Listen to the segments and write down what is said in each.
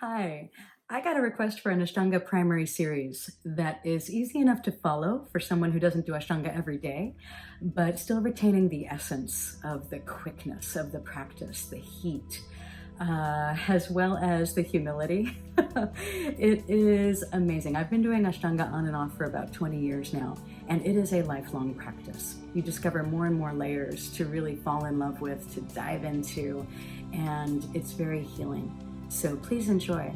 Hi, I got a request for an Ashtanga primary series that is easy enough to follow for someone who doesn't do Ashtanga every day, but still retaining the essence of the quickness of the practice, the heat, as well as the humility. It is amazing. I've been doing Ashtanga on and off for about 20 years now, and it is a lifelong practice. You discover more and more layers to really fall in love with, to dive into, and it's very healing. So please enjoy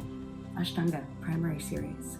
Ashtanga Primary Series.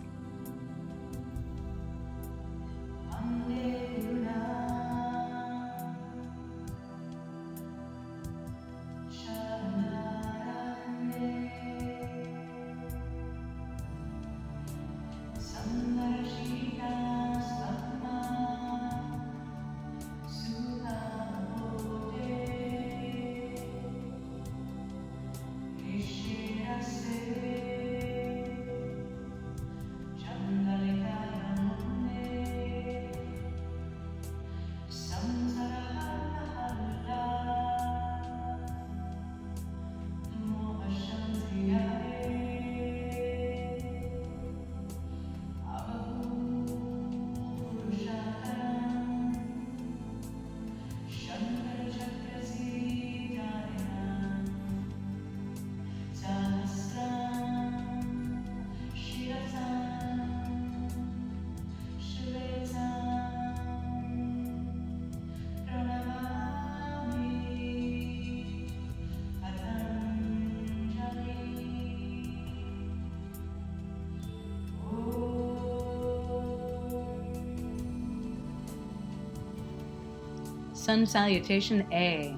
Sun Salutation A.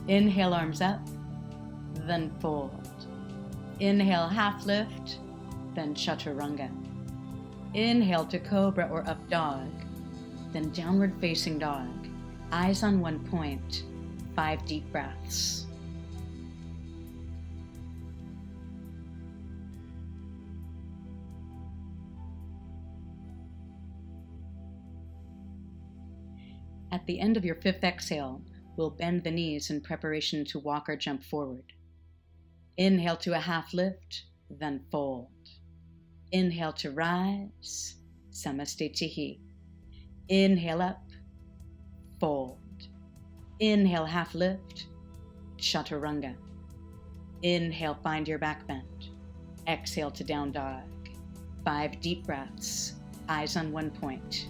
Inhale, arms up, then fold. Inhale, half lift, then chaturanga. Inhale to cobra or up dog, then downward facing dog. Eyes on one point, 5 deep breaths. At the end of your 5th exhale, we'll bend the knees in preparation to walk or jump forward. Inhale to a half lift, then fold. Inhale to rise, samastitihi. Inhale up, fold. Inhale, half lift, chaturanga. Inhale, find your back bend. Exhale to down dog. 5 deep breaths, eyes on one point.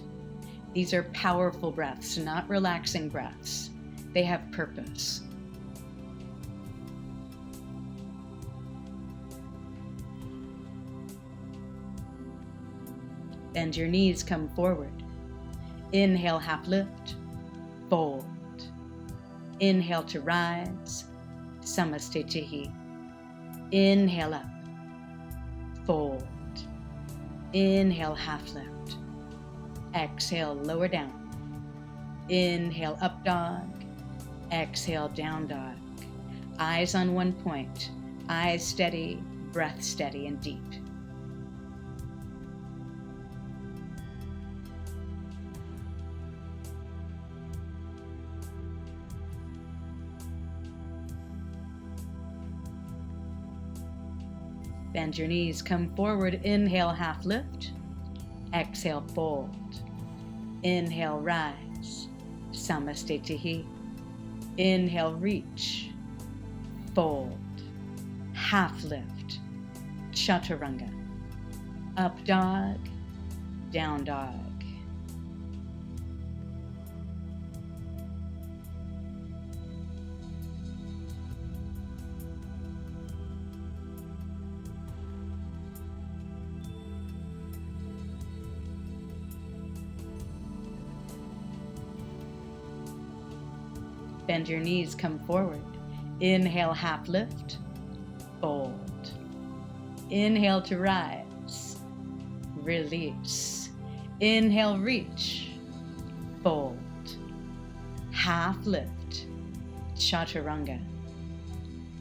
These are powerful breaths, not relaxing breaths. They have purpose. Bend your knees, come forward. Inhale, half lift, fold. Inhale to rise, samastitihi. Inhale up, fold. Inhale, half lift. Exhale, lower down. Inhale, up dog. Exhale, down dog. Eyes on one point. Eyes steady, breath steady and deep. Bend your knees, come forward. Inhale, half lift. Exhale, fold. Inhale, rise, samastitihi. Inhale, reach, fold. Half lift, chaturanga. Up dog, down dog. Bend your knees, come forward. Inhale, half lift, fold. Inhale to rise, release. Inhale, reach, fold. Half lift, chaturanga.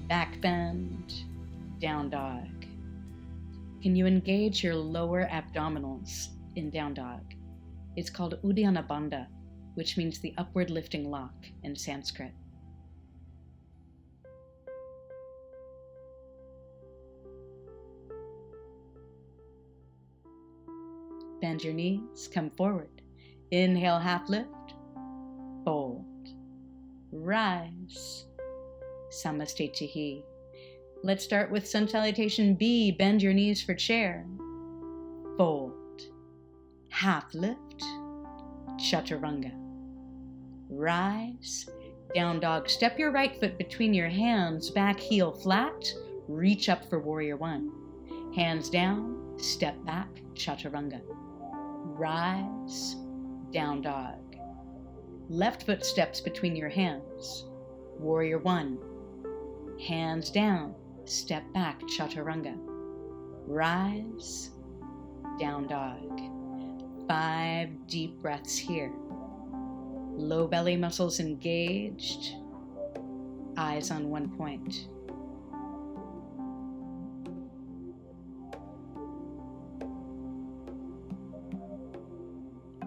Back bend, down dog. Can you engage your lower abdominals in down dog? It's called Uddiyana Bandha, which means the upward lifting lock in Sanskrit. Bend your knees, come forward. Inhale, half lift, fold, rise, Samasthiti. Let's start with Sun Salutation B. Bend your knees for chair, fold, half lift, Chaturanga, rise, down dog. Step your right foot between your hands, back heel flat, reach up for warrior one. Hands down, step back, Chaturanga, rise, down dog. Left foot steps between your hands, warrior one. Hands down, step back, Chaturanga, rise, down dog. 5 deep breaths here. Low belly muscles engaged, eyes on one point.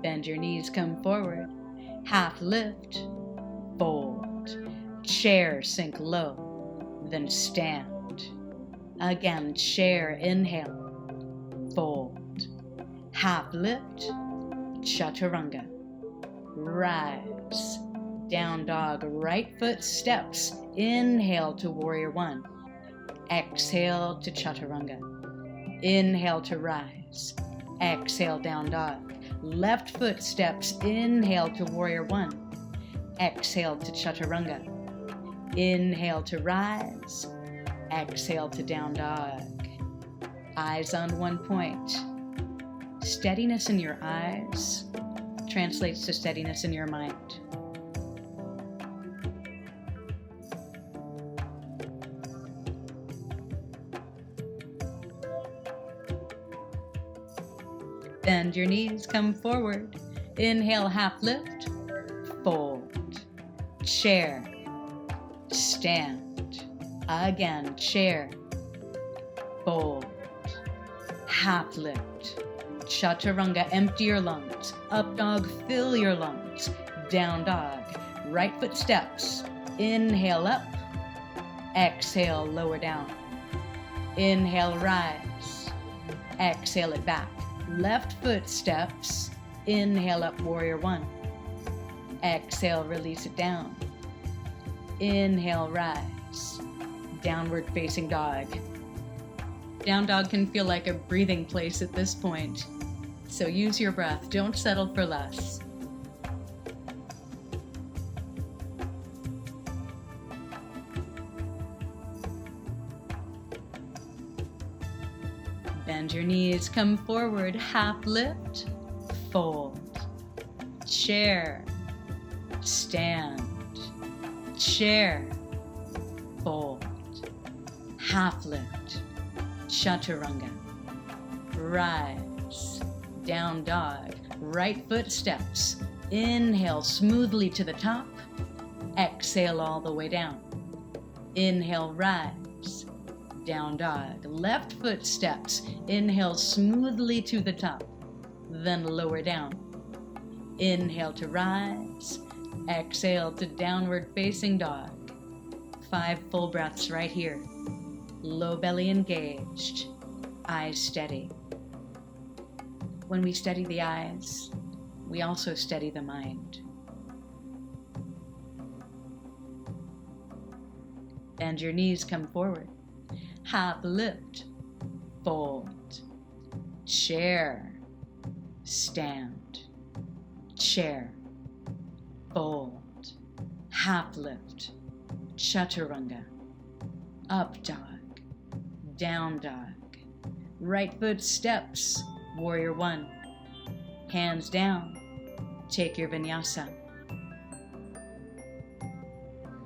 Bend your knees, come forward. Half lift, fold. Chair, sink low, then stand. Again, chair, inhale, fold. Half lift, Chaturanga. Rise, down dog, right foot steps. Inhale to warrior one. Exhale to Chaturanga. Inhale to rise. Exhale, down dog. Left foot steps. Inhale to warrior one. Exhale to Chaturanga. Inhale to rise. Exhale to down dog. Eyes on one point. Steadiness in your eyes translates to steadiness in your mind. Bend your knees, come forward. Inhale, half lift, fold. Chair, stand. Again, chair, fold. Half lift. Chaturanga, empty your lungs. Up dog, fill your lungs. Down dog, right foot steps. Inhale up. Exhale, lower down. Inhale, rise. Exhale it back. Left foot steps. Inhale up, warrior one. Exhale, release it down. Inhale, rise. Downward facing dog. Down dog can feel like a breathing place at this point. So use your breath, don't settle for less. Bend your knees, come forward, half lift, fold. Chair, stand. Chair, fold. Half lift, Chaturanga. Rise, down dog, right foot steps. Inhale smoothly to the top. Exhale all the way down. Inhale, rise, down dog. Left foot steps. Inhale smoothly to the top, then lower down. Inhale to rise. Exhale to downward facing dog. 5 full breaths right here. Low belly engaged, eyes steady. When we steady the eyes, we also steady the mind. Bend your knees, come forward. Half lift, fold. Chair, stand. Chair, fold. Half lift, Chaturanga. Up dog, down dog. Right foot steps, warrior one. Hands down, take your vinyasa.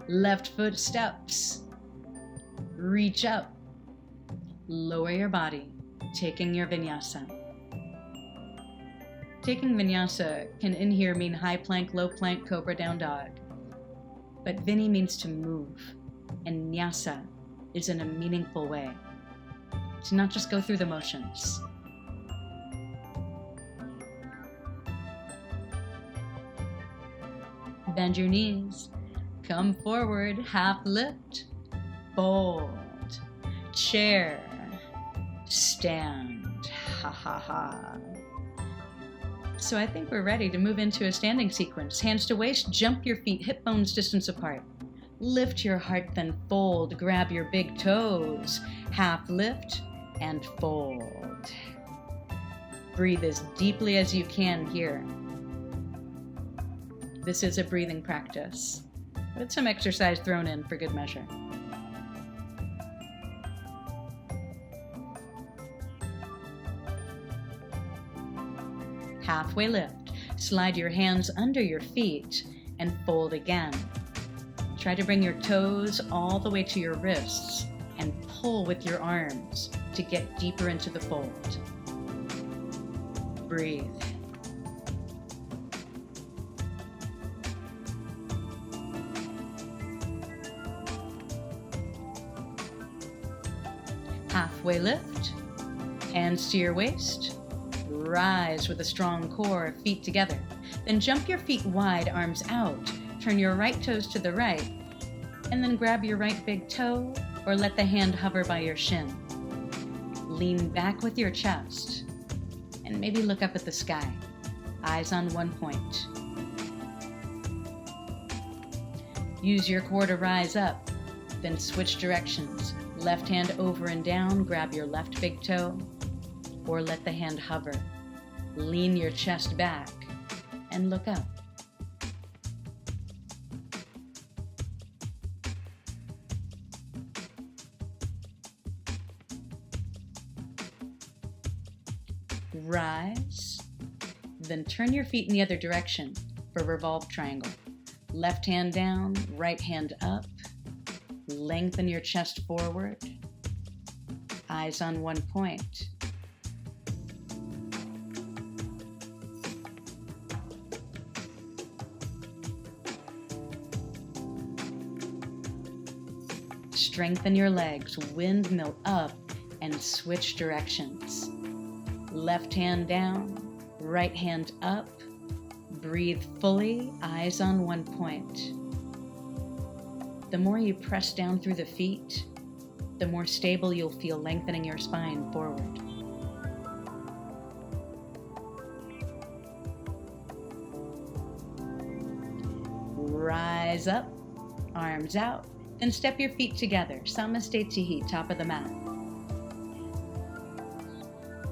Left foot steps, reach up. Lower your body, taking your vinyasa. Taking vinyasa can in here mean high plank, low plank, cobra, down dog. But vini means to move, and nyasa is in a meaningful way, to not just go through the motions. Bend your knees, come forward, half lift, fold. Chair, stand, ha ha ha. So I think we're ready to move into a standing sequence. Hands to waist, jump your feet hip bones distance apart. Lift your heart, then fold. Grab your big toes. Half lift and fold. Breathe as deeply as you can here. This is a breathing practice, with some exercise thrown in for good measure. Halfway lift. Slide your hands under your feet and fold again. Try to bring your toes all the way to your wrists and pull with your arms to get deeper into the fold. Breathe. Halfway lift. Hands to your waist. Rise with a strong core, feet together. Then jump your feet wide, arms out. Turn your right toes to the right, and then grab your right big toe or let the hand hover by your shin. Lean back with your chest and maybe look up at the sky, eyes on one point. Use your core to rise up, then switch directions. Left hand over and down, grab your left big toe, or let the hand hover. Lean your chest back and look up. Rise, then turn your feet in the other direction for revolved triangle. Left hand down, right hand up. Lengthen your chest forward. Eyes on one point. Strengthen your legs, windmill up, and switch directions. Left hand down, right hand up. Breathe fully, eyes on one point. The more you press down through the feet, the more stable you'll feel, lengthening your spine forward. Rise up, arms out, then step your feet together. Samastetihi, top of the mat.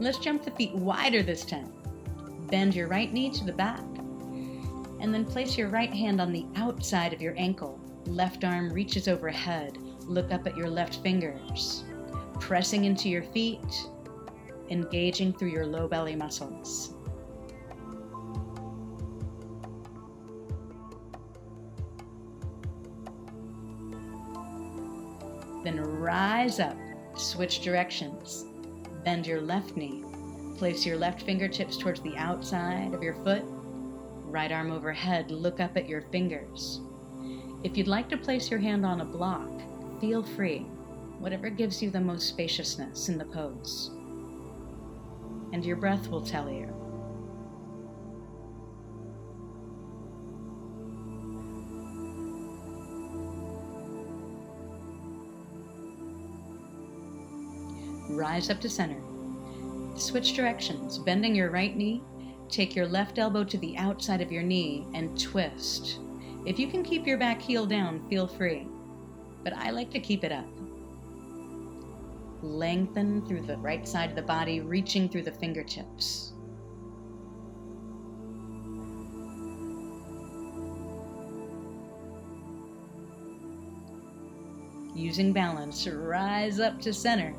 Let's jump the feet wider this time. Bend your right knee to the back, and then place your right hand on the outside of your ankle. Left arm reaches overhead. Look up at your left fingers. Pressing into your feet, engaging through your low belly muscles. Then rise up, switch directions. Bend your left knee. Place your left fingertips towards the outside of your foot. Right arm overhead, look up at your fingers. If you'd like to place your hand on a block, feel free, whatever gives you the most spaciousness in the pose. And your breath will tell you. Rise up to center. Switch directions, bending your right knee. Take your left elbow to the outside of your knee and twist. If you can keep your back heel down, feel free, but I like to keep it up. Lengthen through the right side of the body, reaching through the fingertips. Using balance, rise up to center.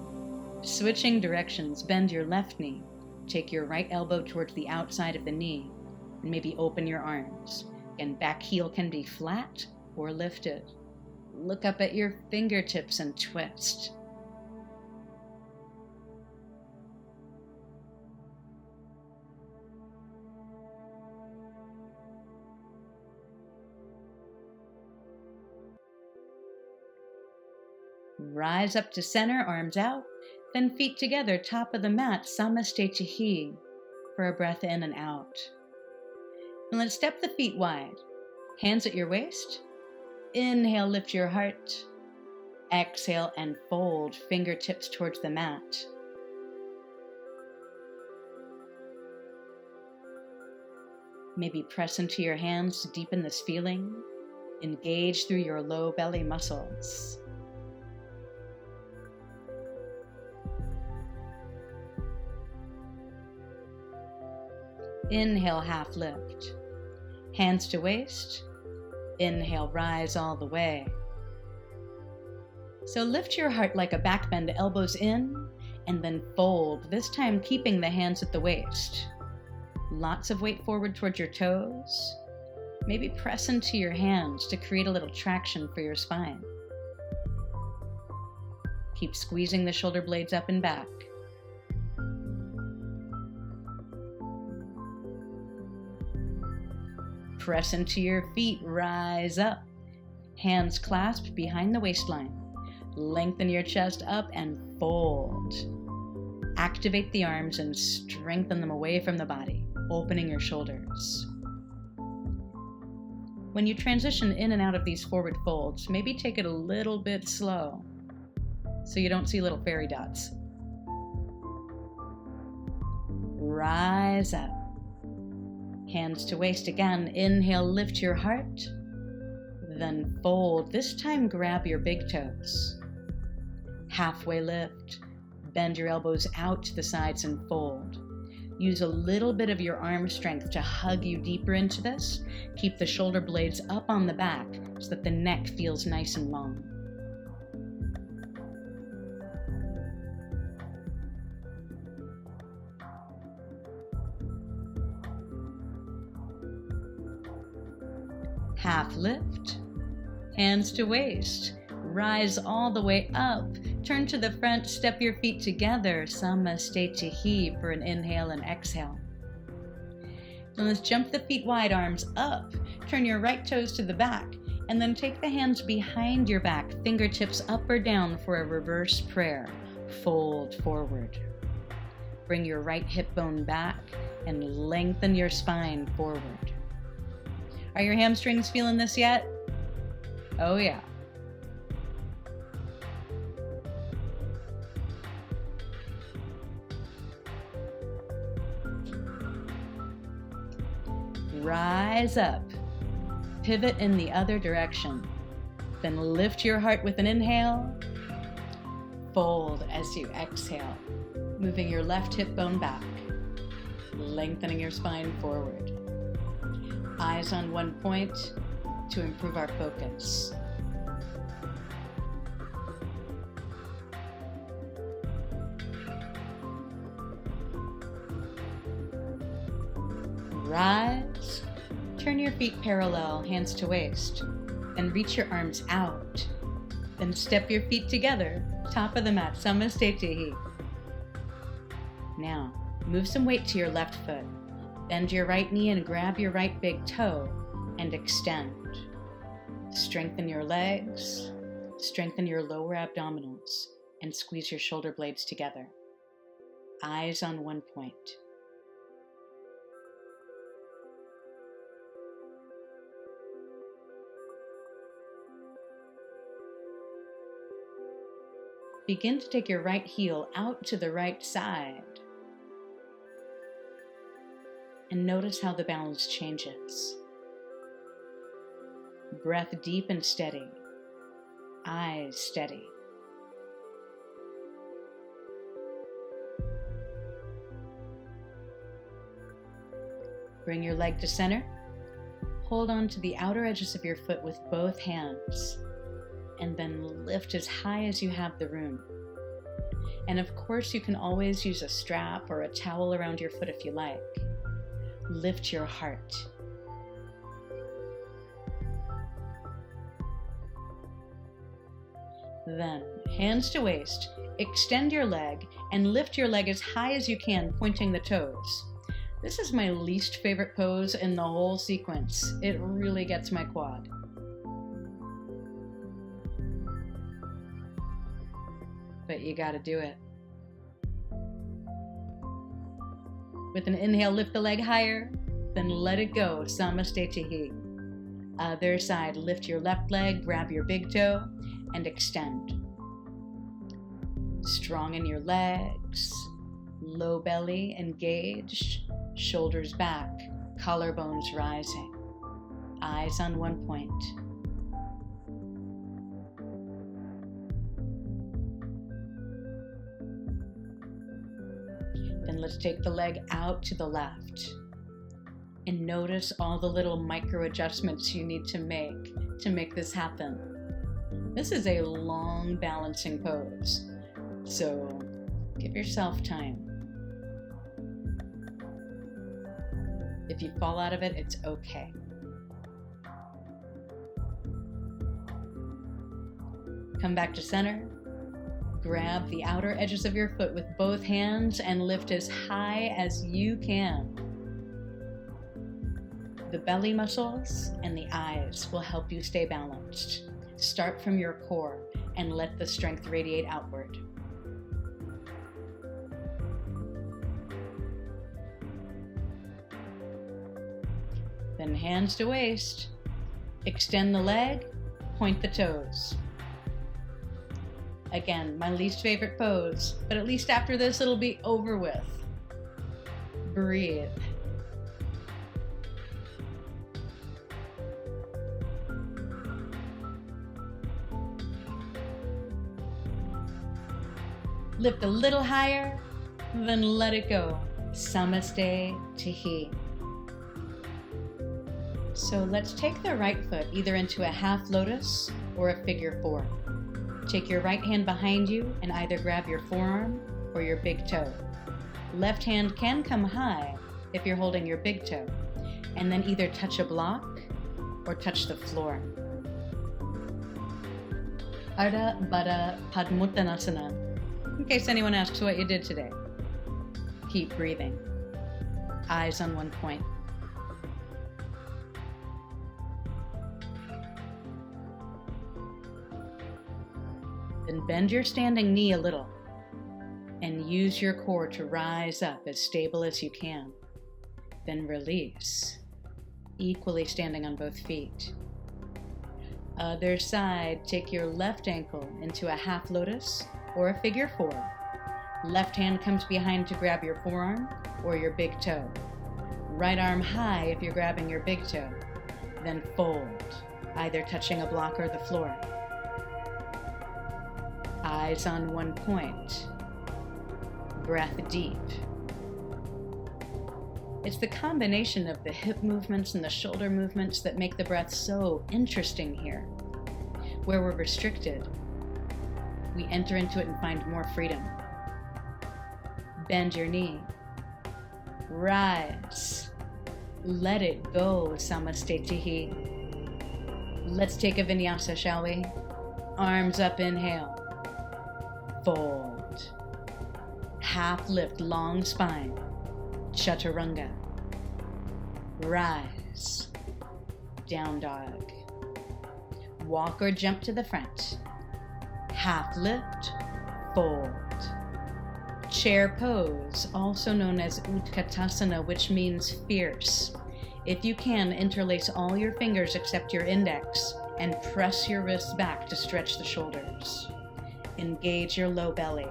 Switching directions, bend your left knee. Take your right elbow towards the outside of the knee, and maybe open your arms. And back heel can be flat or lifted. Look up at your fingertips and twist. Rise up to center, arms out, then feet together, top of the mat, samastetihi, for a breath in and out. And let's step the feet wide. Hands at your waist. Inhale, lift your heart. Exhale and fold, fingertips towards the mat. Maybe press into your hands to deepen this feeling. Engage through your low belly muscles. Inhale, half lift. Hands to waist. Inhale, rise all the way. So lift your heart like a back bend, elbows in, and then fold, this time keeping the hands at the waist. Lots of weight forward towards your toes. Maybe press into your hands to create a little traction for your spine. Keep squeezing the shoulder blades up and back. Press into your feet, rise up. Hands clasped behind the waistline. Lengthen your chest up and fold. Activate the arms and strengthen them away from the body, opening your shoulders. When you transition in and out of these forward folds, maybe take it a little bit slow so you don't see little fairy dots. Rise up. Hands to waist again. Inhale, lift your heart. Then fold. This time grab your big toes. Halfway lift. Bend your elbows out to the sides and fold. Use a little bit of your arm strength to hug you deeper into this. Keep the shoulder blades up on the back so that the neck feels nice and long. Half lift, hands to waist, rise all the way up, turn to the front, step your feet together, Samastetihi for an inhale and exhale. Then let's jump the feet wide, arms up, turn your right toes to the back, and then take the hands behind your back, fingertips up or down for a reverse prayer. Fold forward. Bring your right hip bone back and lengthen your spine forward. Are your hamstrings feeling this yet? Oh yeah. Rise up. Pivot in the other direction. Then lift your heart with an inhale. Fold as you exhale, moving your left hip bone back, lengthening your spine forward. Eyes on one point to improve our focus. Rise. Turn your feet parallel, hands to waist, and reach your arms out. Then step your feet together, top of the mat, Samastetihi. Now, move some weight to your left foot. Bend your right knee and grab your right big toe and extend. Strengthen your legs, strengthen your lower abdominals, and squeeze your shoulder blades together. Eyes on one point. Begin to take your right heel out to the right side. And notice how the balance changes. Breath deep and steady. Eyes steady. Bring your leg to center. Hold on to the outer edges of your foot with both hands. And then lift as high as you have the room. And of course, you can always use a strap or a towel around your foot if you like. Lift your heart. Then, hands to waist, extend your leg and lift your leg as high as you can, pointing the toes. This is my least favorite pose in the whole sequence. It really gets my quad. But you gotta do it. With an inhale, lift the leg higher, then let it go, Samastetihi. Other side, lift your left leg, grab your big toe, and extend. Strong in your legs, low belly engaged, shoulders back, collarbones rising, eyes on one point. Then let's take the leg out to the left and notice all the little micro adjustments you need to make this happen. This is a long balancing pose, so give yourself time. If you fall out of it, it's okay. Come back to center. Grab the outer edges of your foot with both hands and lift as high as you can. The belly muscles and the eyes will help you stay balanced. Start from your core and let the strength radiate outward. Then hands to waist. Extend the leg, point the toes. Again, my least favorite pose, but at least after this it'll be over with. Breathe. Lift a little higher, then let it go. Namaste Tihi. So let's take the right foot either into a half lotus or a figure four. Take your right hand behind you and either grab your forearm or your big toe. Left hand can come high if you're holding your big toe, and then either touch a block or touch the floor. Ardha Baddha Padmuttanasana, in case anyone asks what you did today. Keep breathing. Eyes on one point. Then bend your standing knee a little and use your core to rise up as stable as you can. Then release, equally standing on both feet. Other side, take your left ankle into a half lotus or a figure four. Left hand comes behind to grab your forearm or your big toe. Right arm high if you're grabbing your big toe. Then fold, either touching a block or the floor. Eyes on one point. Breath deep. It's the combination of the hip movements and the shoulder movements that make the breath so interesting here. Where we're restricted, we enter into it and find more freedom. Bend your knee. Rise. Let it go, Namaste Tihi. Let's take a vinyasa, shall we? Arms up, inhale. Fold. Half lift, long spine. Chaturanga. Rise. Down dog. Walk or jump to the front. Half lift. Fold. Chair pose, also known as Utkatasana, which means fierce. If you can, interlace all your fingers except your index and press your wrists back to stretch the shoulders. Engage your low belly.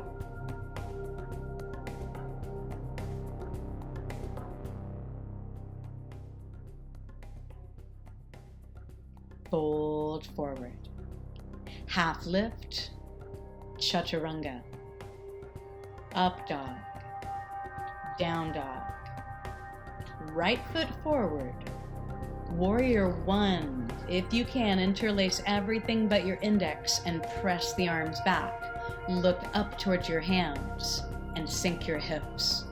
Fold forward. Half lift, chaturanga. Up dog, down dog. Right foot forward. Warrior one. If you can, interlace everything but your index and press the arms back. Look up towards your hands and sink your hips.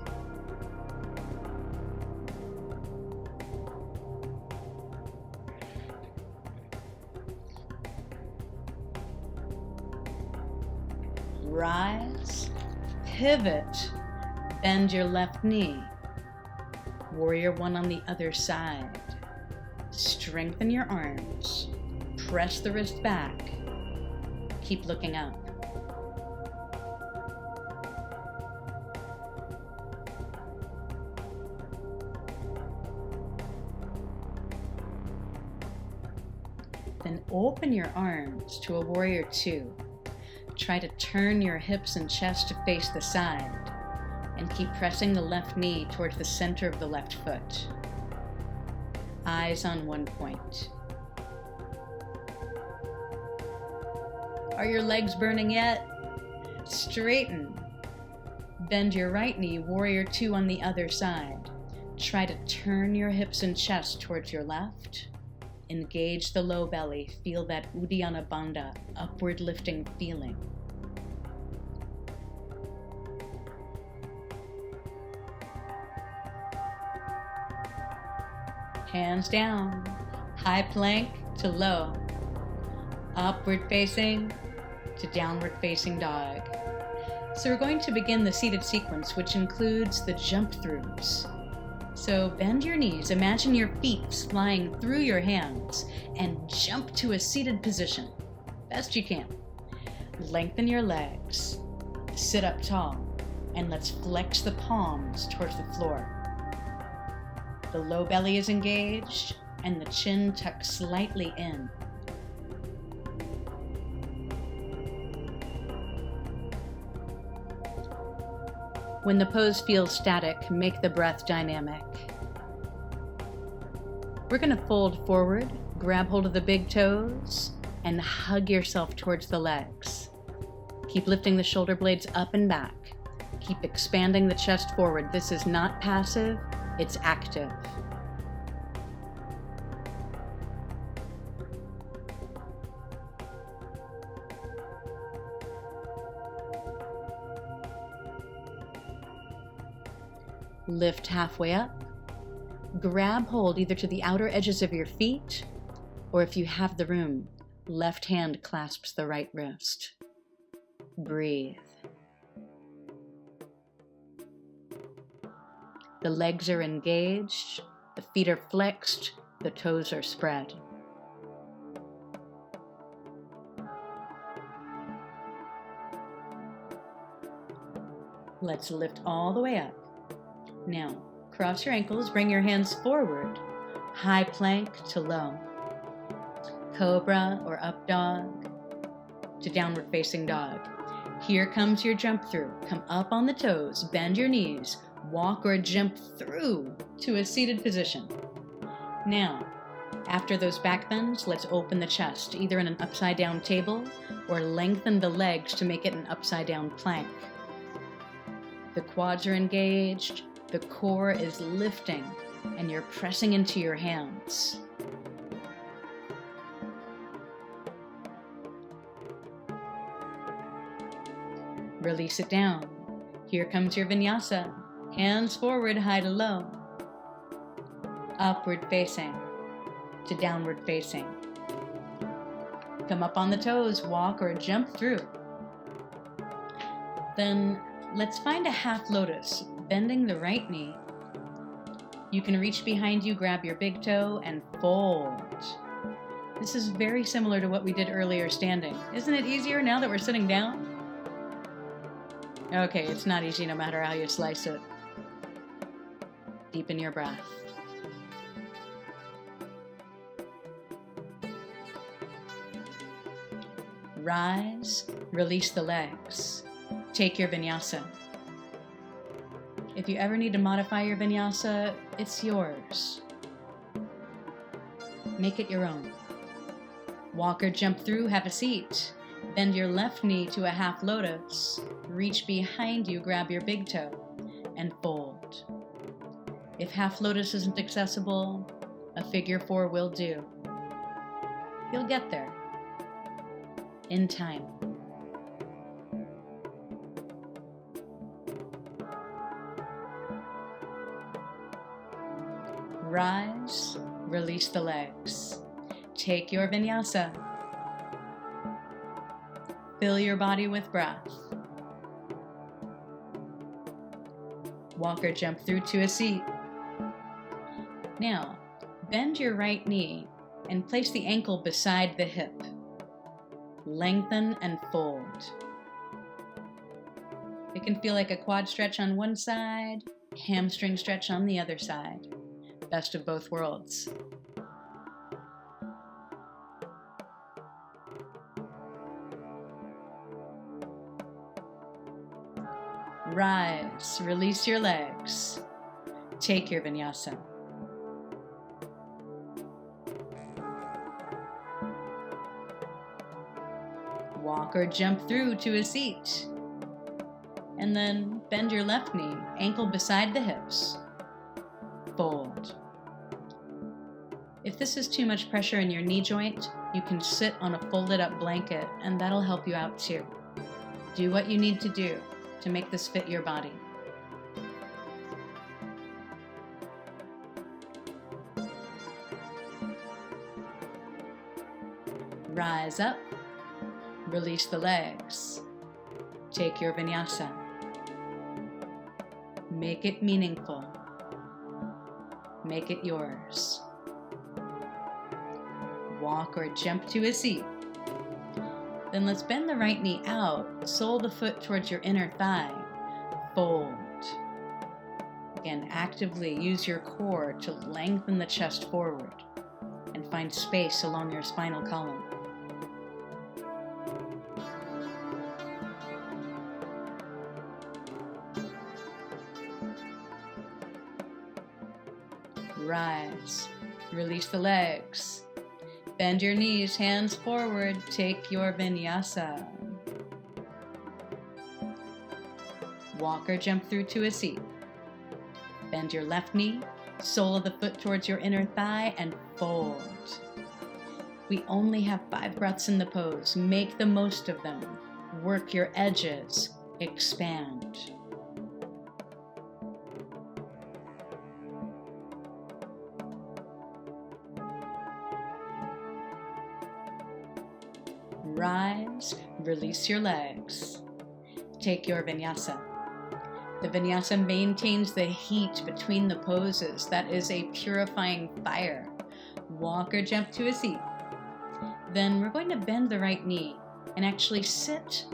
Rise, pivot, bend your left knee. Warrior one on the other side. Strengthen your arms. Press the wrist back. Keep looking up. Then open your arms to a warrior two. Try to turn your hips and chest to face the side and keep pressing the left knee towards the center of the left foot. eyes on one point. Are your legs burning yet? Straighten. Bend your right knee, warrior two on the other side. Try to turn your hips and chest towards your left. Engage the low belly. Feel that Uddiyana Bandha, upward lifting feeling. Hands down, high plank to low, upward facing to downward facing dog. So we're going to begin the seated sequence, which includes the jump throughs. So bend your knees, imagine your feet flying through your hands, and jump to a seated position, best you can. Lengthen your legs, sit up tall, and let's flex the palms towards the floor. The low belly is engaged, and the chin tucks slightly in. When the pose feels static, make the breath dynamic. We're going to fold forward, grab hold of the big toes, and hug yourself towards the legs. Keep lifting the shoulder blades up and back. Keep expanding the chest forward. This is not passive, it's active. Lift halfway up. Grab hold either to the outer edges of your feet, or if you have the room, left hand clasps the right wrist. Breathe. The legs are engaged, the feet are flexed, the toes are spread. Let's lift all the way up. Now, cross your ankles, bring your hands forward, high plank to low, cobra or up dog to downward facing dog. Here comes your jump through. Come up on the toes, bend your knees, walk or jump through to a seated position. Now, after those back bends, let's open the chest, either in an upside down table or lengthen the legs to make it an upside down plank. The quads are engaged. The core is lifting, and you're pressing into your hands. Release it down. Here comes your vinyasa. Hands forward, high to low. Upward facing to downward facing. Come up on the toes, walk or jump through. Then let's find a half lotus. Bending the right knee. You can reach behind you, grab your big toe, and fold. This is very similar to what we did earlier standing. Isn't it easier now that we're sitting down? Okay, it's not easy no matter how you slice it. Deepen your breath. Rise, release the legs. Take your vinyasa. If you ever need to modify your vinyasa, it's yours. Make it your own. Walk or jump through, have a seat. Bend your left knee to a half lotus. Reach behind you, grab your big toe, and fold. If half lotus isn't accessible, a figure four will do. You'll get there. In time. Rise, release the legs. Take your vinyasa. Fill your body with breath. Walk or jump through to a seat. Now, bend your right knee and place the ankle beside the hip. Lengthen and fold. It can feel like a quad stretch on one side, hamstring stretch on the other side. Best of both worlds. Rise, release your legs. Take your vinyasa. walk or jump through to a seat. And then bend your left knee, ankle beside the hips. Fold. If this is too much pressure in your knee joint, you can sit on a folded up blanket and that'll help you out too. Do what you need to do to make this fit your body. Rise up, release the legs. Take your vinyasa. Make it meaningful. Make it yours. Walk or jump to a seat. Then let's bend the right knee out, sole the foot towards your inner thigh. Fold. Again, actively use your core to lengthen the chest forward and find space along your spinal column. Rise. Release the legs. Bend your knees, hands forward. Take your vinyasa. Walk or jump through to a seat. Bend your left knee, sole of the foot towards your inner thigh, and fold. We only have 5 breaths in the pose. Make the most of them. Work your edges. Expand. Rise, release your legs. Take your vinyasa. The vinyasa maintains the heat between the poses. That is a purifying fire. Walk or jump to a seat. Then we're going to bend the right knee and actually sit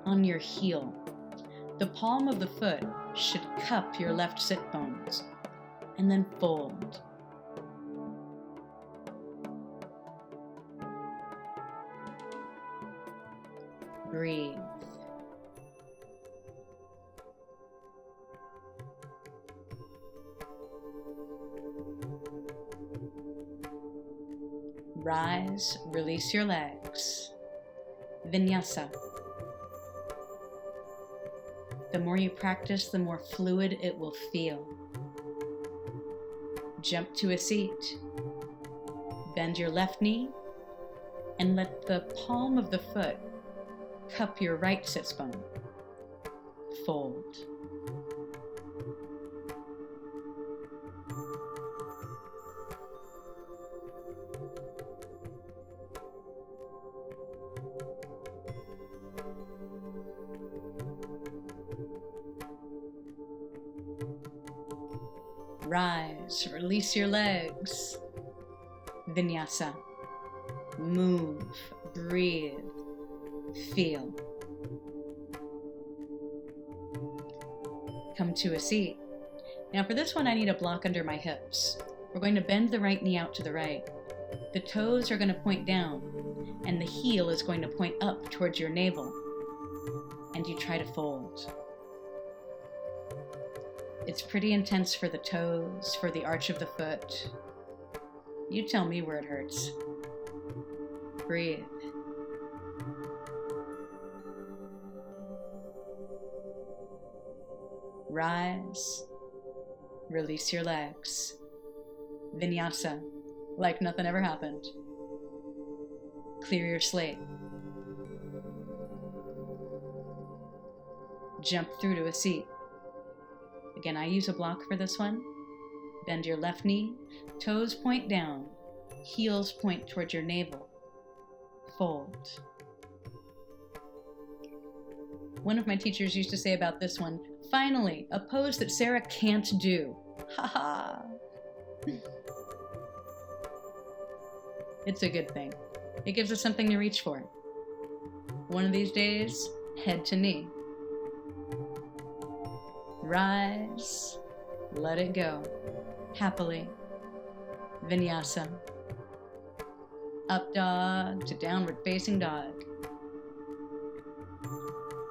on your heel. The palm of the foot should cup your left sit bones, and then fold. Breathe. Rise, release your legs. Vinyasa. The more you practice, the more fluid it will feel. Jump to a seat. Bend your left knee and let the palm of the foot cup your right sits bone. Fold. Rise, release your legs. Vinyasa. Move, breathe, feel. Come to a seat. Now for this one, I need a block under my hips. We're going to bend the right knee out to the right. The toes are going to point down, and the heel is going to point up towards your navel. And you try to fold. It's pretty intense for the toes, for the arch of the foot. You tell me where it hurts. Breathe. Rise. Release your legs. Vinyasa, like nothing ever happened. Clear your slate. Jump through to a seat. Again, I use a block for this one. Bend your left knee, toes point down, heels point towards your navel. Fold. One of my teachers used to say about this one, finally, a pose that Sarah can't do. Ha ha! It's a good thing. It gives us something to reach for. One of these days, head to knee. Rise, let it go, happily. Vinyasa. Up dog to downward facing dog.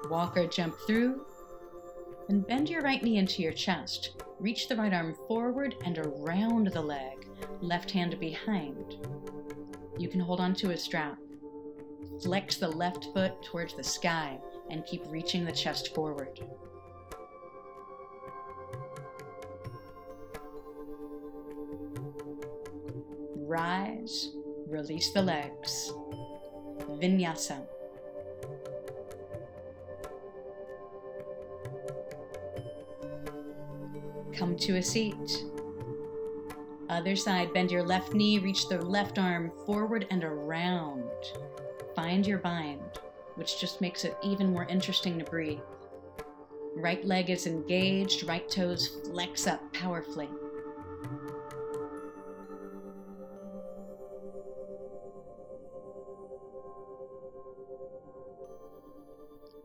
Walk or jump through, and bend your right knee into your chest. Reach the right arm forward and around the leg, left hand behind. You can hold on to a strap. Flex the left foot towards the sky and keep reaching the chest forward. Rise, release the legs. Vinyasa. Come to a seat. Other side, bend your left knee, reach the left arm forward and around. Find your bind, which just makes it even more interesting to breathe. Right leg is engaged, right toes flex up powerfully.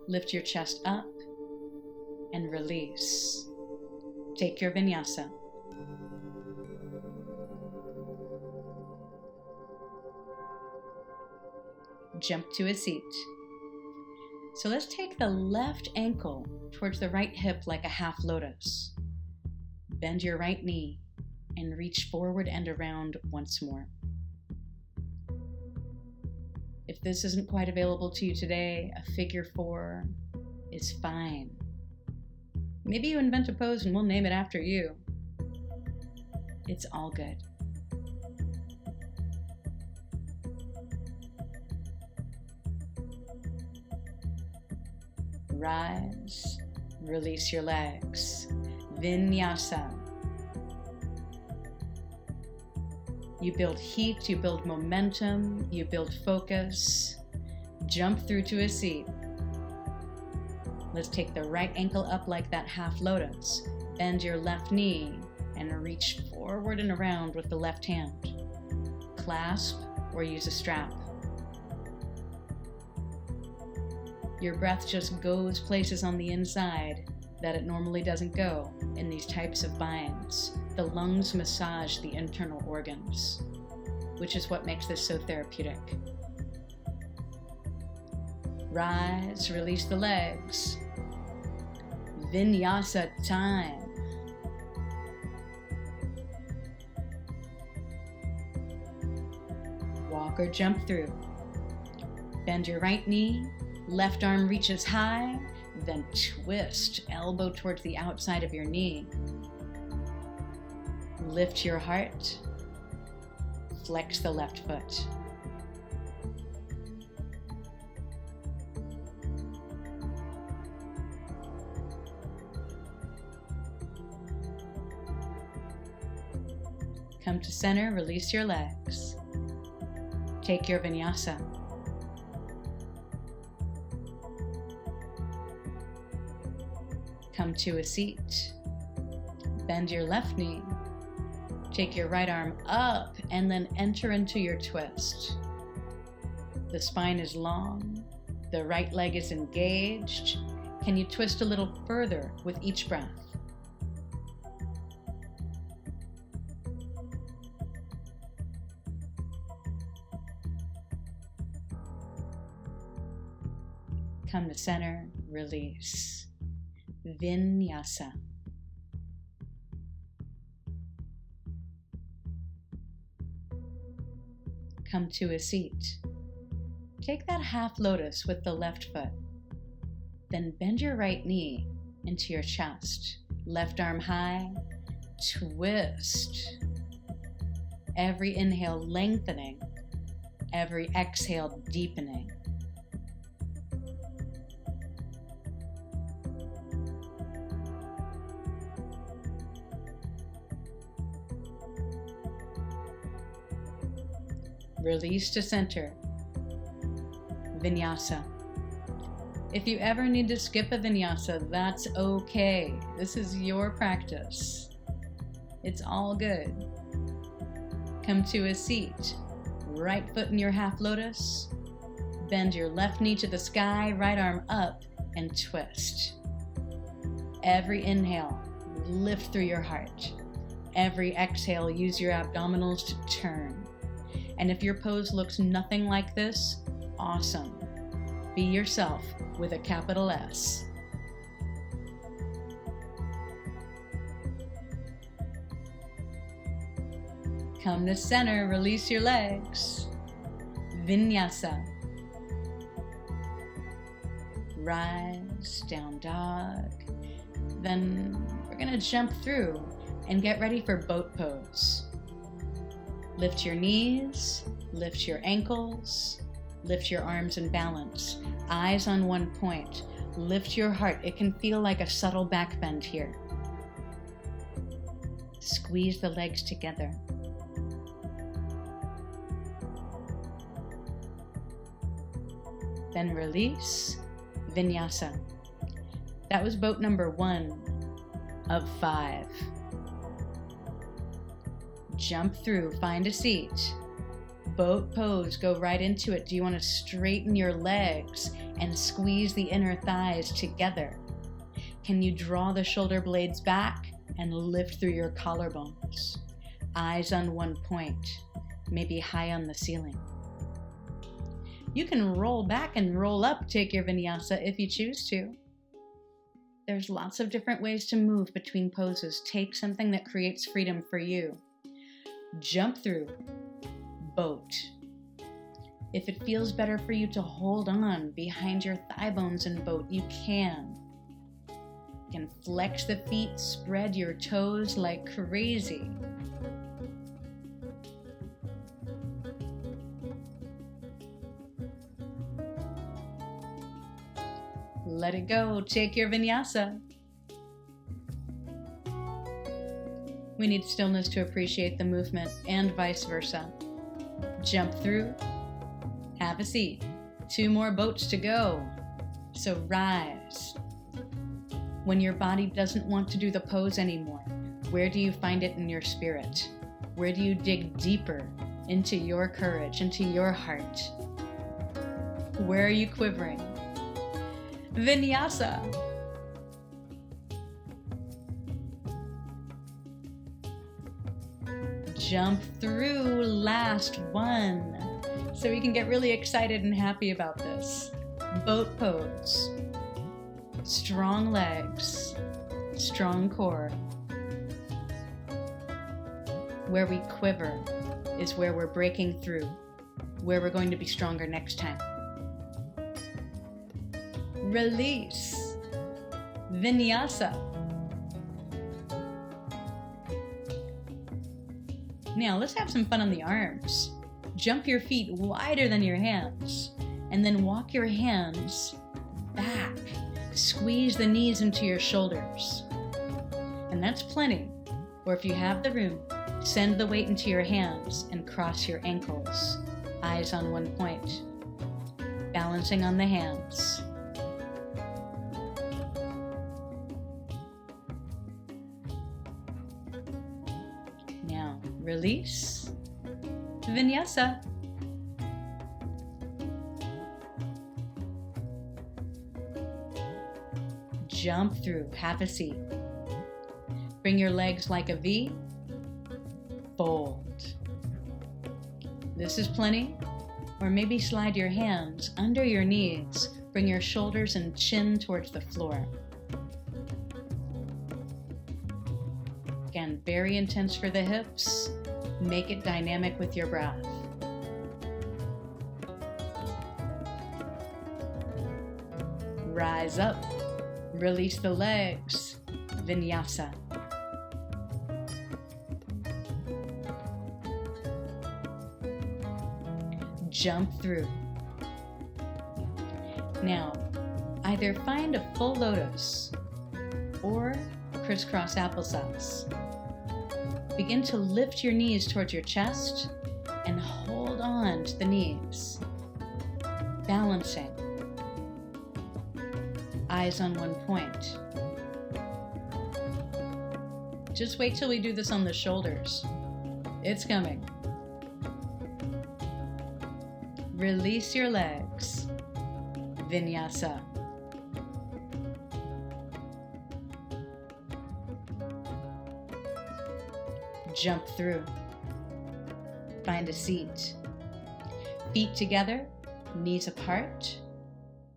Lift your chest up and release. Take your vinyasa. Jump to a seat. So let's take the left ankle towards the right hip like a half lotus. Bend your right knee and reach forward and around once more. If this isn't quite available to you today, a figure 4 is fine. Maybe you invent a pose and we'll name it after you. It's all good. Rise, release your legs. Vinyasa. You build heat, you build momentum, you build focus. Jump through to a seat. Let's take the right ankle up like that half lotus. Bend your left knee and reach forward and around with the left hand. Clasp or use a strap. Your breath just goes places on the inside that it normally doesn't go in these types of binds. The lungs massage the internal organs, which is what makes this so therapeutic. Rise, release the legs. Vinyasa time. Walk or jump through. Bend your right knee, left arm reaches high, then twist, elbow towards the outside of your knee. Lift your heart, flex the left foot. Come to center, release your legs. Take your vinyasa. Come to a seat. Bend your left knee. Take your right arm up and then enter into your twist. The spine is long. The right leg is engaged. Can you twist a little further with each breath? Come to center, release. Vinyasa. Come to a seat. Take that half lotus with the left foot. Then bend your right knee into your chest. Left arm high. Twist. Every inhale lengthening. Every exhale deepening. Release to center. Vinyasa. If you ever need to skip a vinyasa, that's okay. This is your practice. It's all good. Come to a seat. Right foot in your half lotus. Bend your left knee to the sky, right arm up, and twist. Every inhale, lift through your heart. Every exhale, use your abdominals to turn. And if your pose looks nothing like this, awesome. Be yourself with a capital S. Come to center, release your legs. Vinyasa. rise, down dog. Then we're going to jump through and get ready for boat pose. Lift your knees, lift your ankles, lift your arms and balance. Eyes on one point. Lift your heart. It can feel like a subtle back bend here. Squeeze the legs together. Then release, vinyasa. That was boat number 1 of 5. Jump through, find a seat. Boat pose, go right into it. Do you want to straighten your legs and squeeze the inner thighs together? Can you draw the shoulder blades back and lift through your collarbones? Eyes on one point, maybe high on the ceiling. You can roll back and roll up, take your vinyasa if you choose to. There's lots of different ways to move between poses. Take something that creates freedom for you. Jump through, boat. If it feels better for you to hold on behind your thigh bones in boat, you can. You can flex the feet, spread your toes like crazy. Let it go, take your vinyasa. We need stillness to appreciate the movement and vice versa. Jump through, have a seat. 2 more boats to go. So rise. When your body doesn't want to do the pose anymore, where do you find it in your spirit? Where do you dig deeper into your courage, into your heart? Where are you quivering? Vinyasa. Jump through, last one. So we can get really excited and happy about this. Boat pose. Strong legs, strong core. Where we quiver is where we're breaking through, where we're going to be stronger next time. Release, vinyasa. Now let's have some fun on the arms. Jump your feet wider than your hands, and then walk your hands back. Squeeze the knees into your shoulders. And that's plenty. Or if you have the room, send the weight into your hands and cross your ankles. Eyes on one point. Balancing on the hands. Now, release. Vinyasa. Jump through, have a seat. Bring your legs like a V. Fold. This is plenty. Or maybe slide your hands under your knees. Bring your shoulders and chin towards the floor. Again, very intense for the hips. Make it dynamic with your breath. Rise up. Release the legs. Vinyasa. Jump through. Now, either find a full lotus or crisscross applesauce. Begin to lift your knees towards your chest and hold on to the knees. Balancing. Eyes on one point. Just wait till we do this on the shoulders. It's coming. Release your legs. Vinyasa. Jump through. Find a seat. Feet together, knees apart.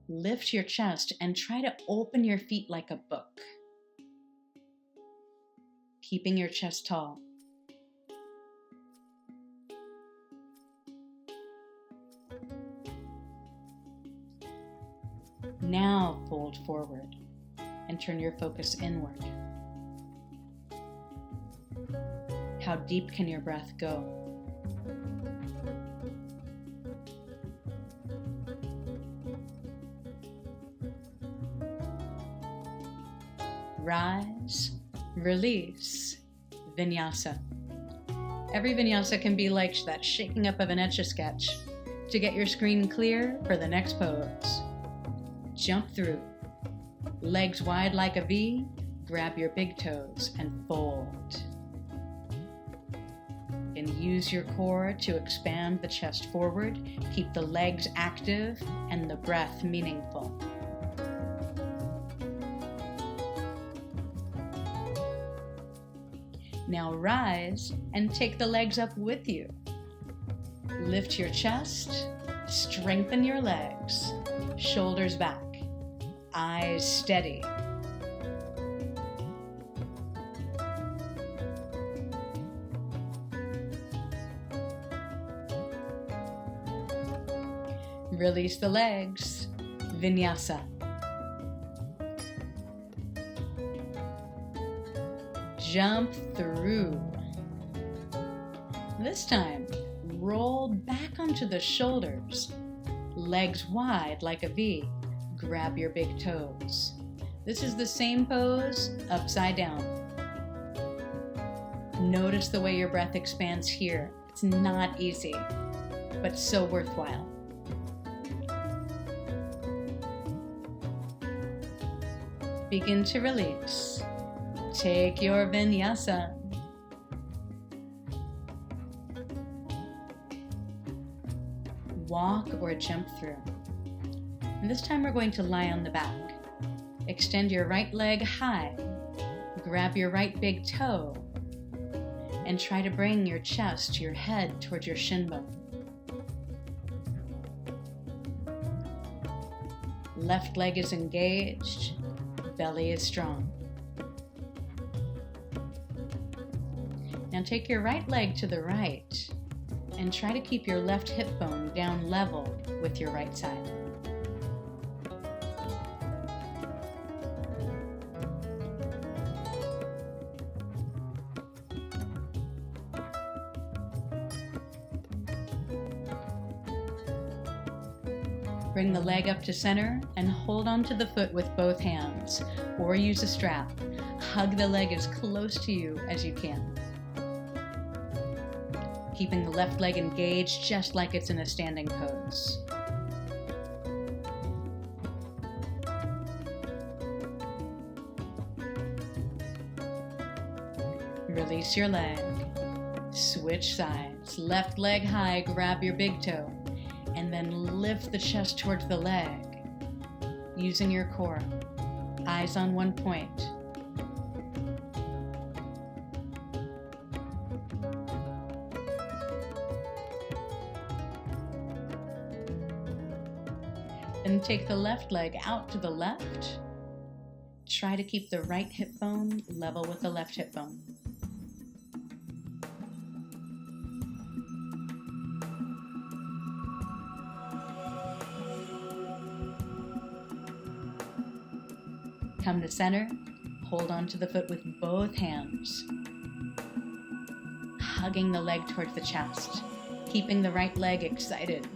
Lift your chest and try to open your feet like a book. Keeping your chest tall. Now fold forward and turn your focus inward. How deep can your breath go? Rise, release, vinyasa. Every vinyasa can be like that shaking up of an Etch-a-Sketch to get your screen clear for the next pose. Jump through. Legs wide like a V, grab your big toes and fold. And use your core to expand the chest forward, keep the legs active and the breath meaningful. Now rise and take the legs up with you. Lift your chest, strengthen your legs, shoulders back, eyes steady. Release the legs, vinyasa. Jump through. This time, roll back onto the shoulders, legs wide like a V. Grab your big toes. This is the same pose, upside down. Notice the way your breath expands here. It's not easy, but so worthwhile. Begin to release. Take your vinyasa. Walk or jump through. And this time we're going to lie on the back. Extend your right leg high. Grab your right big toe. And try to bring your chest, your head towards your shin bone. Left leg is engaged. Belly is strong. Now take your right leg to the right and try to keep your left hip bone down level with your right side. Bring the leg up to center and hold onto the foot with both hands, or use a strap. Hug the leg as close to you as you can. Keeping the left leg engaged just like it's in a standing pose. Release your leg. Switch sides. Left leg high, grab your big toe, and then lift the chest towards the leg, using your core. Eyes on one point. Then take the left leg out to the left. Try to keep the right hip bone level with the left hip bone. Come to center, hold on to the foot with both hands. Hugging the leg towards the chest, keeping the right leg excited.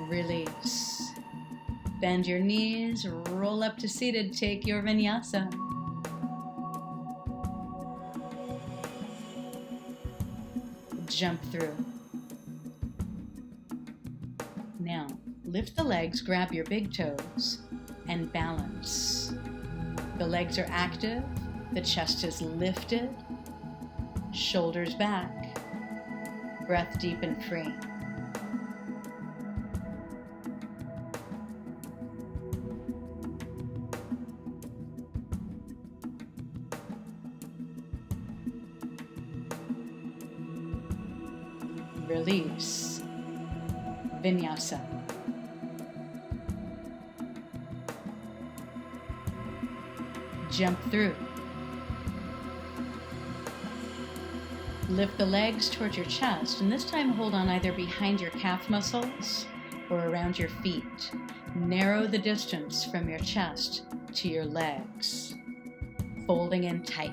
Release. Bend your knees, roll up to seated, take your vinyasa. Jump through. Now, lift the legs, grab your big toes, and balance. The legs are active, the chest is lifted, shoulders back, breath deep and free. Release. Vinyasa. Jump through. Lift the legs towards your chest, and this time hold on either behind your calf muscles or around your feet. Narrow the distance from your chest to your legs, folding in tight.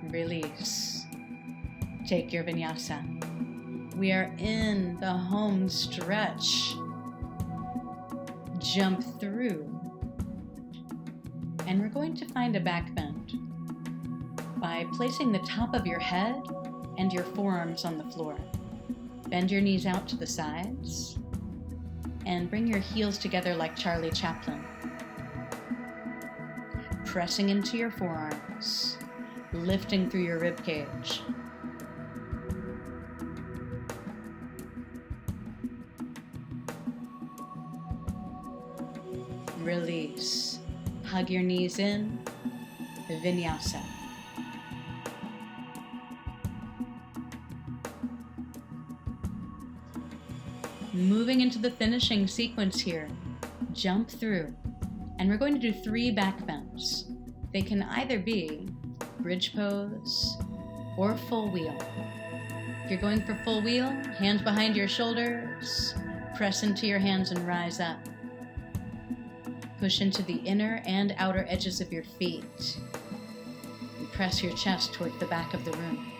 Release. Take your vinyasa. We are in the home stretch. Jump through. And we're going to find a back bend by placing the top of your head and your forearms on the floor. Bend your knees out to the sides and bring your heels together like Charlie Chaplin. Pressing into your forearms, lifting through your rib cage. Release. Hug your knees in, vinyasa. Moving into the finishing sequence here, jump through, and we're going to do 3 back bends. They can either be bridge pose or full wheel. If you're going for full wheel, hands behind your shoulders, press into your hands and rise up. Push into the inner and outer edges of your feet. And press your chest toward the back of the room.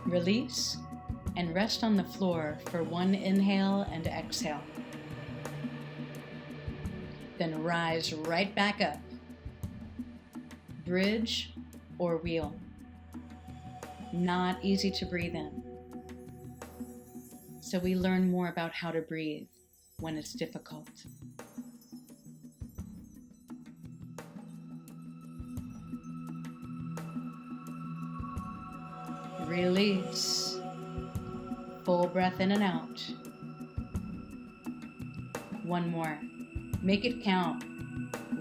Release and rest on the floor for 1 inhale and exhale. Then rise right back up. Bridge or wheel. Not easy to breathe in. So we learn more about how to breathe when it's difficult. Release. Full breath in and out. 1 more. Make it count.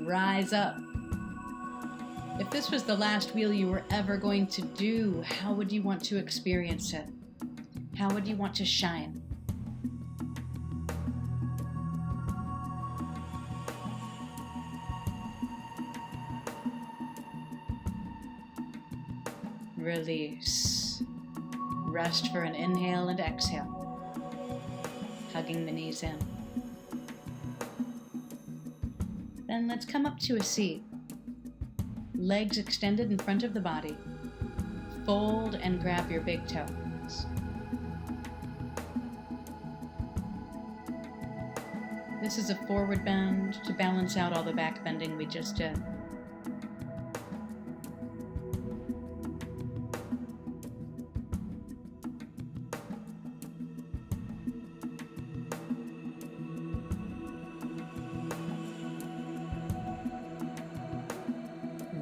Rise up. If this was the last wheel you were ever going to do, how would you want to experience it? How would you want to shine? Release. Rest for an inhale and exhale. Hugging the knees in. Then let's come up to a seat. Legs extended in front of the body. Fold and grab your big toes. This is a forward bend to balance out all the back bending we just did.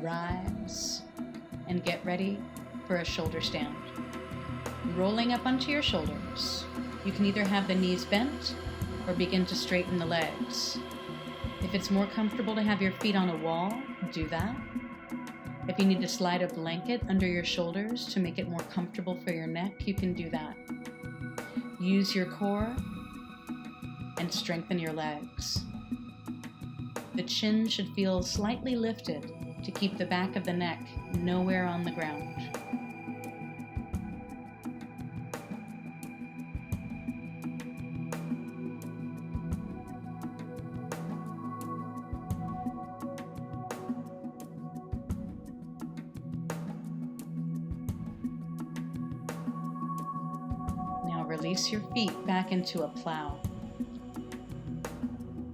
Rise and get ready for a shoulder stand. Rolling up onto your shoulders. You can either have the knees bent or begin to straighten the legs. If it's more comfortable to have your feet on a wall, do that. If you need to slide a blanket under your shoulders to make it more comfortable for your neck, you can do that. Use your core and strengthen your legs. The chin should feel slightly lifted to keep the back of the neck nowhere on the ground. Now release your feet back into a plow.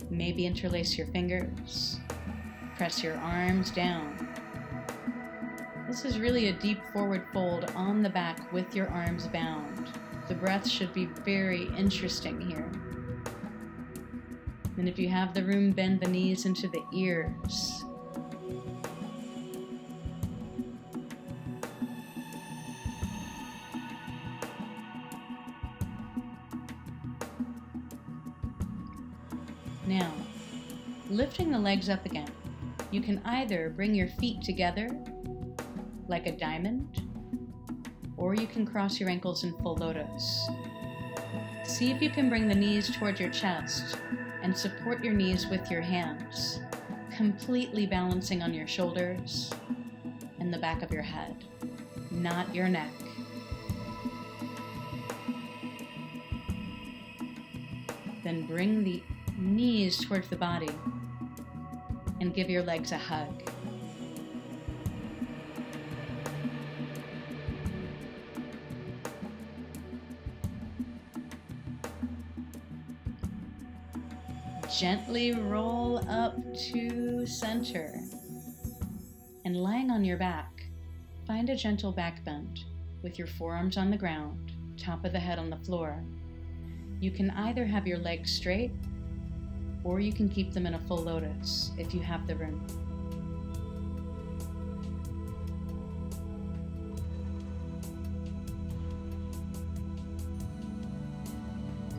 Maybe interlace your fingers. Press your arms down. This is really a deep forward fold on the back with your arms bound. The breath should be very interesting here. And if you have the room, bend the knees into the ears. Now, lifting the legs up again. You can either bring your feet together like a diamond, or you can cross your ankles in full lotus. See if you can bring the knees toward your chest and support your knees with your hands, completely balancing on your shoulders and the back of your head, not your neck. Then bring the knees towards the body and give your legs a hug. Gently roll up to center. And lying on your back, find a gentle back bend with your forearms on the ground, top of the head on the floor. You can either have your legs straight, or you can keep them in a full lotus if you have the room.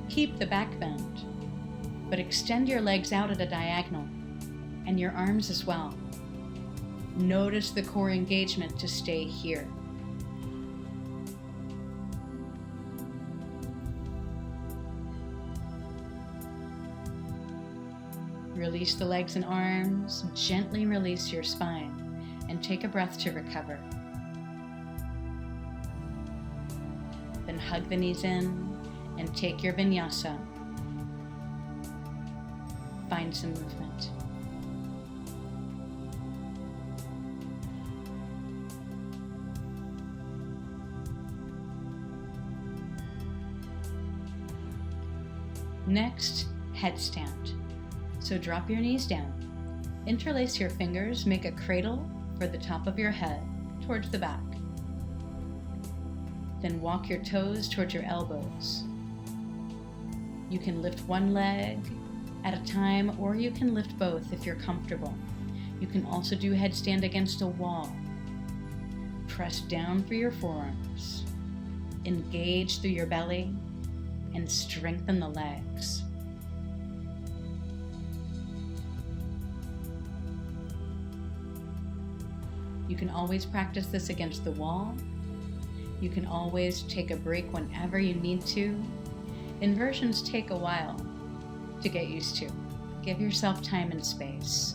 Keep the back bend, but extend your legs out at a diagonal, and your arms as well. Notice the core engagement to stay here. Release the legs and arms, gently release your spine, and take a breath to recover. Then hug the knees in and take your vinyasa. Find some movement. Next, headstand. So drop your knees down. Interlace your fingers, make a cradle for the top of your head towards the back. Then walk your toes towards your elbows. You can lift one leg at a time, or you can lift both if you're comfortable. You can also do headstand against a wall. Press down through your forearms. Engage through your belly and strengthen the legs. You can always practice this against the wall. You can always take a break whenever you need to. Inversions take a while to get used to. Give yourself time and space.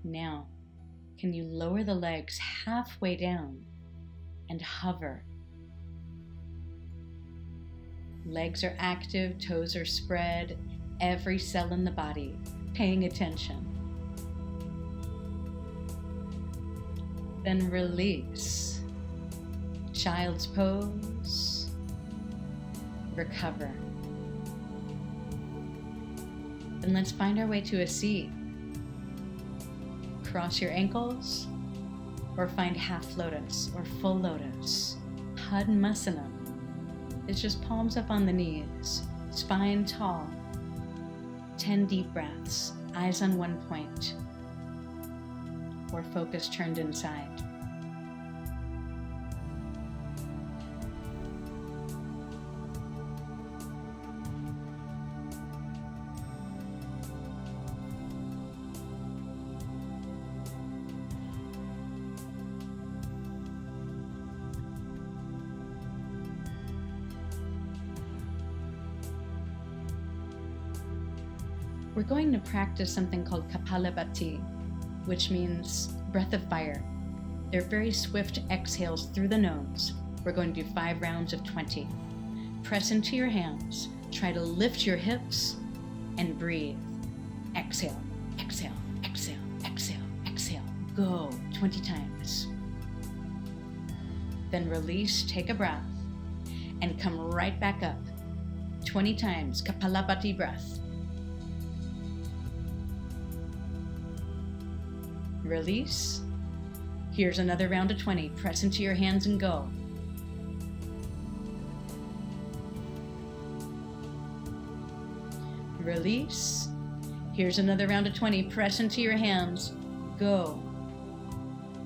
Now, can you lower the legs halfway down and hover? Legs are active, toes are spread, every cell in the body paying attention. Then release. Child's pose. Recover. Then let's find our way to a seat. Cross your ankles, or find half lotus or full lotus. Padmasana is just palms up on the knees, spine tall. 10 deep breaths, eyes on one point, or focus turned inside. We're going to practice something called Kapalabhati, which means breath of fire. They're very swift exhales through the nose. We're going to do 5 rounds of 20. Press into your hands. Try to lift your hips and breathe. Exhale, exhale, exhale, exhale, exhale. Go 20 times. Then release, take a breath, and come right back up. 20 times, Kapalabhati breath. Release. Here's another round of 20. Press into your hands and go. Release. Here's another round of 20. Press into your hands. Go.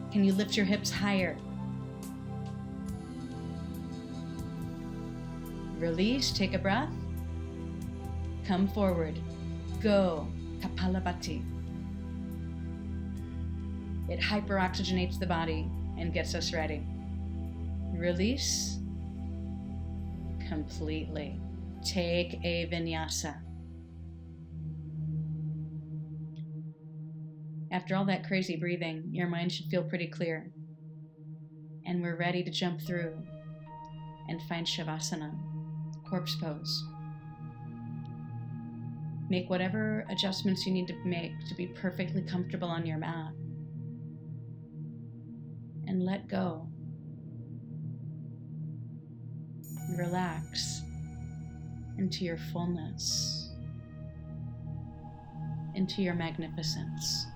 Can you lift your hips higher? Release. Take a breath. Come forward. Go. Kapalabhati. It hyperoxygenates the body and gets us ready. Release. Completely. Take a vinyasa. After all that crazy breathing, your mind should feel pretty clear. And we're ready to jump through and find Savasana, corpse pose. Make whatever adjustments you need to make to be perfectly comfortable on your mat. And let go. Relax into your fullness, into your magnificence.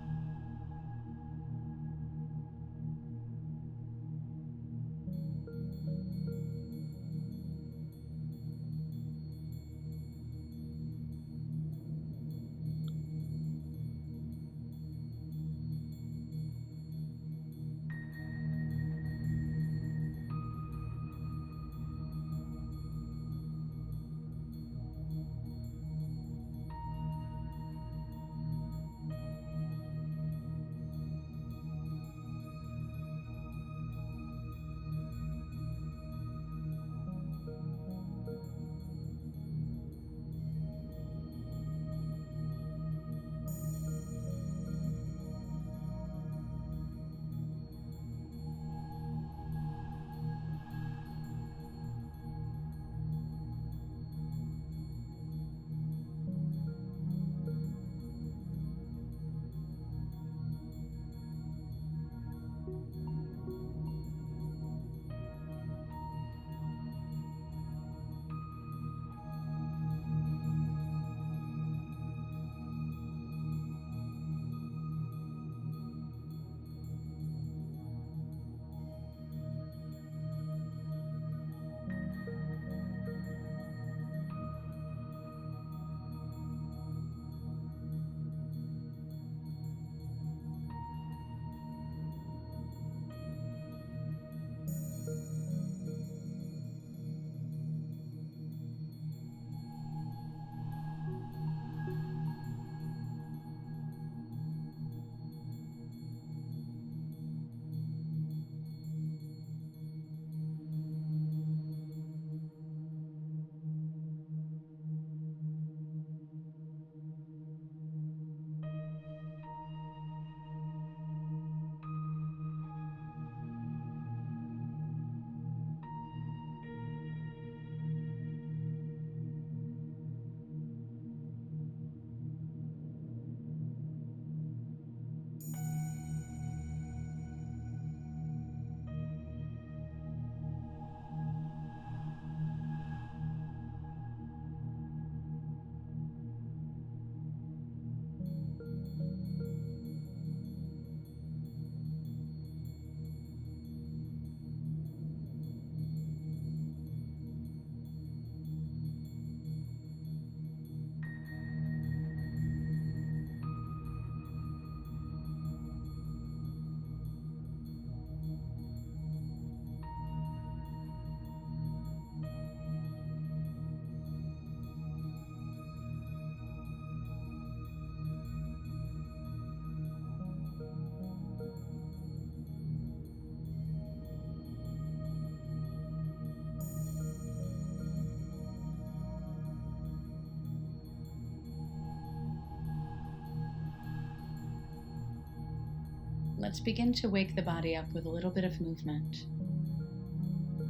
Let's begin to wake the body up with a little bit of movement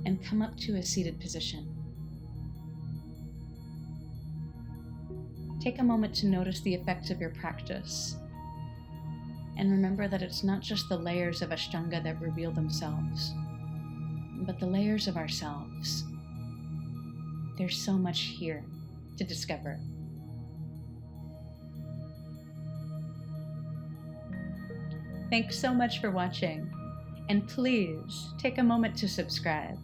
and come up to a seated position. Take a moment to notice the effects of your practice and remember that it's not just the layers of ashtanga that reveal themselves, but the layers of ourselves. There's so much here to discover. Thanks so much for watching, and please take a moment to subscribe.